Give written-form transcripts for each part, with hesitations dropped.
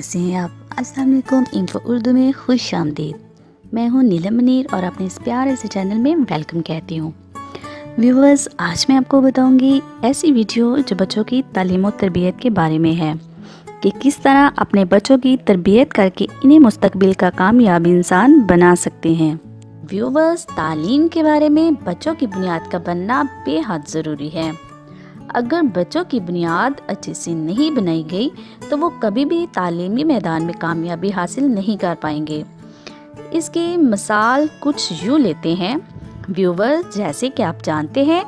کیسے ہیں آپ؟ السلام علیکم، انفو اردو میں خوش آمدید۔ میں ہوں نیلم منیر اور اپنے اس پیارے سے چینل میں ویلکم کہتی ہوں۔ ویورز، آج میں آپ کو بتاؤں گی ایسی ویڈیو جو بچوں کی تعلیم و تربیت کے بارے میں ہے کہ کس طرح اپنے بچوں کی تربیت کر کے انہیں مستقبل کا کامیاب انسان بنا سکتے ہیں۔ ویورز، تعلیم کے بارے میں بچوں کی بنیاد کا بننا بے حد ضروری ہے۔ اگر بچوں کی بنیاد اچھے سے نہیں بنائی گئی تو وہ کبھی بھی تعلیمی میدان میں کامیابی حاصل نہیں کر پائیں گے۔ اس کی مثال کچھ یوں لیتے ہیں ویورز، جیسے کہ آپ جانتے ہیں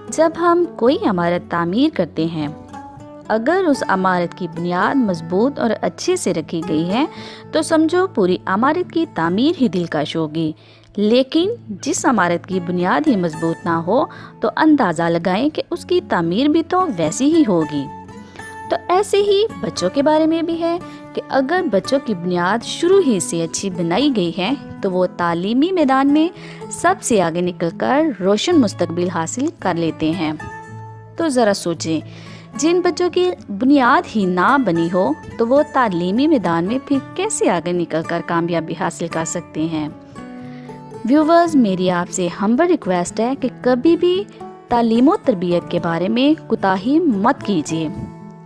جب ہم کوئی عمارت تعمیر کرتے ہیں، اگر اس عمارت کی بنیاد مضبوط اور اچھے سے رکھی گئی ہے تو سمجھو پوری عمارت کی تعمیر ہی دلکش ہوگی، لیکن جس عمارت کی بنیاد ہی مضبوط نہ ہو تو اندازہ لگائیں کہ اس کی تعمیر بھی تو ویسی ہی ہوگی۔ تو ایسے ہی بچوں کے بارے میں بھی ہے کہ اگر بچوں کی بنیاد شروع ہی سے اچھی بنائی گئی ہے تو وہ تعلیمی میدان میں سب سے آگے نکل کر روشن مستقبل حاصل کر لیتے ہیں۔ تو ذرا سوچیں، جن بچوں کی بنیاد ہی نہ بنی ہو تو وہ تعلیمی میدان میں پھر کیسے آگے نکل کر کامیابی حاصل کر سکتے ہیں؟ ویورز، میری آپ سے ہمبل ریکویسٹ ہے کہ کبھی بھی تعلیم و تربیت کے بارے میں کوتاہی مت کیجیے۔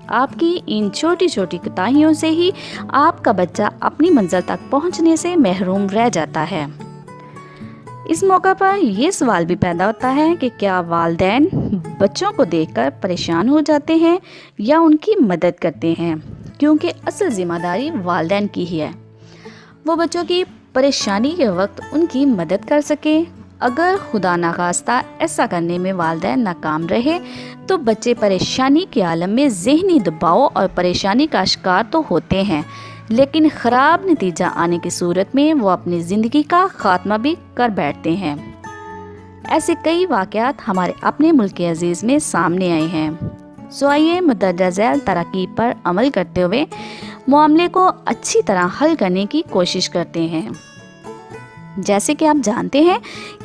آپ کی ان چھوٹی چھوٹی کوتاہیوں سے ہی آپ کا بچہ اپنی منزل تک پہنچنے سے محروم رہ جاتا ہے۔ اس موقع پر یہ سوال بھی پیدا ہوتا ہے کہ کیا والدین بچوں کو دیکھ کر پریشان ہو جاتے ہیں یا ان کی مدد کرتے ہیں؟ کیونکہ اصل ذمہ داری والدین کی ہی ہے، وہ بچوں کی پریشانی کے وقت ان کی مدد کر سکیں۔ اگر خدا نخواستہ ایسا کرنے میں والدین ناکام رہے تو بچے پریشانی کے عالم میں ذہنی دباؤ اور پریشانی کا شکار تو ہوتے ہیں، لیکن خراب نتیجہ آنے کی صورت میں وہ اپنی زندگی کا خاتمہ بھی کر بیٹھتے ہیں۔ ایسے کئی واقعات ہمارے اپنے ملک عزیز میں سامنے آئے ہیں۔ سو آئیے مندرجہ ذیل تراکیب پر عمل کرتے ہوئے معاملے کو اچھی طرح حل کرنے کی کوشش کرتے ہیں۔ جیسے کہ آپ جانتے ہیں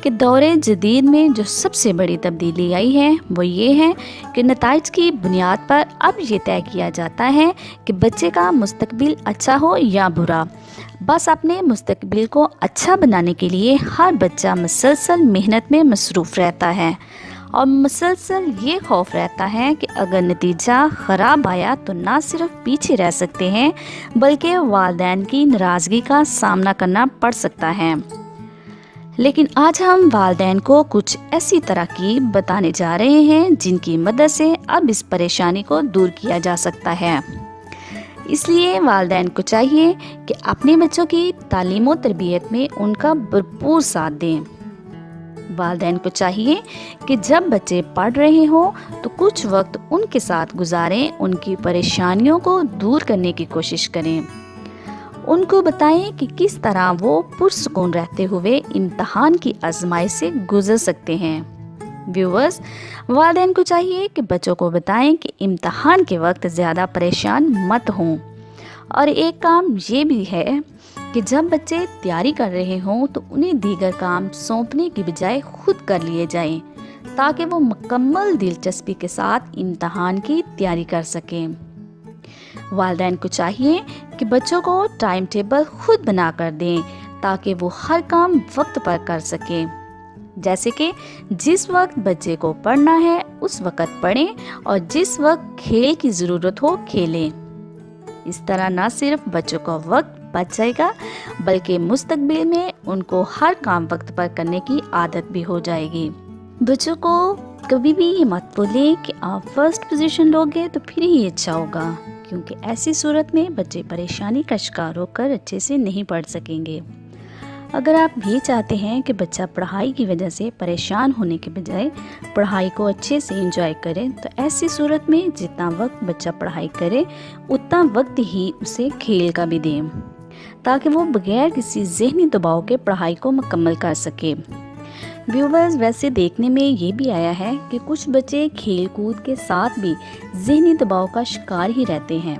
کہ دور جدید میں جو سب سے بڑی تبدیلی آئی ہے وہ یہ ہے کہ نتائج کی بنیاد پر اب یہ طے کیا جاتا ہے کہ بچے کا مستقبل اچھا ہو یا برا۔ بس اپنے مستقبل کو اچھا بنانے کے لیے ہر بچہ مسلسل محنت میں مصروف رہتا ہے اور مسلسل یہ خوف رہتا ہے کہ اگر نتیجہ خراب آیا تو نہ صرف پیچھے رہ سکتے ہیں بلکہ والدین کی ناراضگی کا سامنا کرنا پڑ سکتا ہے۔ لیکن آج ہم والدین کو کچھ ایسی تراکیب بتانے جا رہے ہیں جن کی مدد سے اب اس پریشانی کو دور کیا جا سکتا ہے۔ اس لیے والدین کو چاہیے کہ اپنے بچوں کی تعلیم و تربیت میں ان کا بھرپور ساتھ دیں۔ والدین کو چاہیے کہ جب بچے پڑھ رہے ہوں تو کچھ وقت ان کے ساتھ گزاریں، ان کی پریشانیوں کو دور کرنے کی کوشش کریں، ان کو بتائیں کہ کس طرح وہ پرسکون رہتے ہوئے امتحان کی آزمائش سے گزر سکتے ہیں۔ ویورز، والدین کو چاہیے کہ بچوں کو بتائیں کہ امتحان کے وقت زیادہ پریشان مت ہوں، اور ایک کام یہ بھی ہے کہ جب بچے تیاری کر رہے ہوں تو انہیں دیگر کام سونپنے کی بجائے خود کر لیے جائیں تاکہ وہ مکمل دلچسپی کے ساتھ امتحان کی تیاری کر سکیں۔ والدین کو چاہیے کہ بچوں کو ٹائم ٹیبل خود بنا کر دیں تاکہ وہ ہر کام وقت پر کر سکیں، جیسے کہ جس وقت بچے کو پڑھنا ہے اس وقت پڑھیں اور جس وقت کھیل کی ضرورت ہو کھیلیں۔ اس طرح نہ صرف بچوں کا وقت بچ جائے گا بلکہ مستقبل میں ان کو ہر کام وقت پر کرنے کی عادت بھی ہو جائے گی۔ بچوں کو کبھی بھی یہ مت بولیں کہ آپ فرسٹ پوزیشن لوگے تو پھر ہی اچھا ہوگا، کیونکہ ایسی صورت میں بچے پریشانی کا شکار ہو کر اچھے سے نہیں پڑھ سکیں گے۔ اگر آپ بھی چاہتے ہیں کہ بچہ پڑھائی کی وجہ سے پریشان ہونے کے بجائے پڑھائی کو اچھے سے انجوائے کرے تو ایسی صورت میں جتنا وقت بچہ پڑھائی کرے اتنا وقت ہی اسے کھیل کا بھی دیں تاکہ وہ بغیر کسی ذہنی دباؤ کے پڑھائی کو مکمل کر سکے۔ ویورز، ویسے دیکھنے میں یہ بھی آیا ہے کہ کچھ بچے کھیل کود کے ساتھ بھی ذہنی دباؤ کا شکار ہی رہتے ہیں،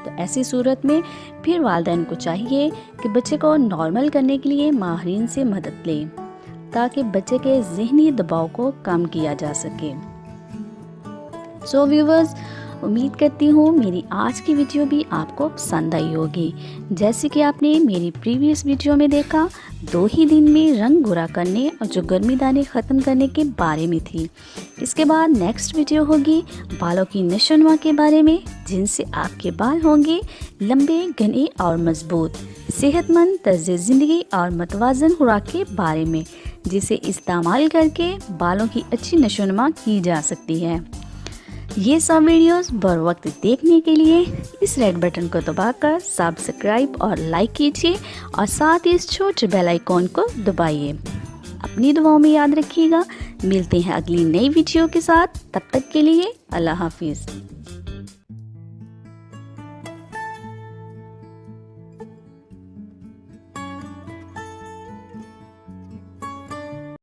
تو ایسی صورت میں پھر والدین کو چاہیے کہ بچے کو نارمل کرنے کے لیے ماہرین سے مدد لیں تاکہ بچے کے ذہنی دباؤ کو کم کیا جا سکے۔ سو ویورز، امید کرتی ہوں میری آج کی ویڈیو بھی آپ کو پسند آئی ہوگی۔ جیسے کہ آپ نے میری پریویس ویڈیو میں دیکھا 2 ہی دن میں رنگ گورا کرنے اور جو گرمی دانے ختم کرنے کے بارے میں تھی۔ اس کے بعد نیکسٹ ویڈیو ہوگی بالوں کی نشو و نما کے بارے میں، جن سے آپ کے بال ہوں گے لمبے، گھنے اور مضبوط، صحت مند طرز زندگی اور متوازن خوراک کے بارے میں، جسے استعمال کر کے بالوں کی اچھی نشو و نما کی جا سکتی ہے۔ یہ سب ویڈیوز بر وقت دیکھنے کے لیے اس ریڈ بٹن کو دبا کر سبسکرائب اور لائک کیجیے اور ساتھ ہی اس چھوٹے بیل آئیکن کو دبائیے۔ اپنی دعاؤں میں یاد رکھیے گا۔ ملتے ہیں اگلی نئی ویڈیو کے ساتھ، تب تک کے لیے اللہ حافظ۔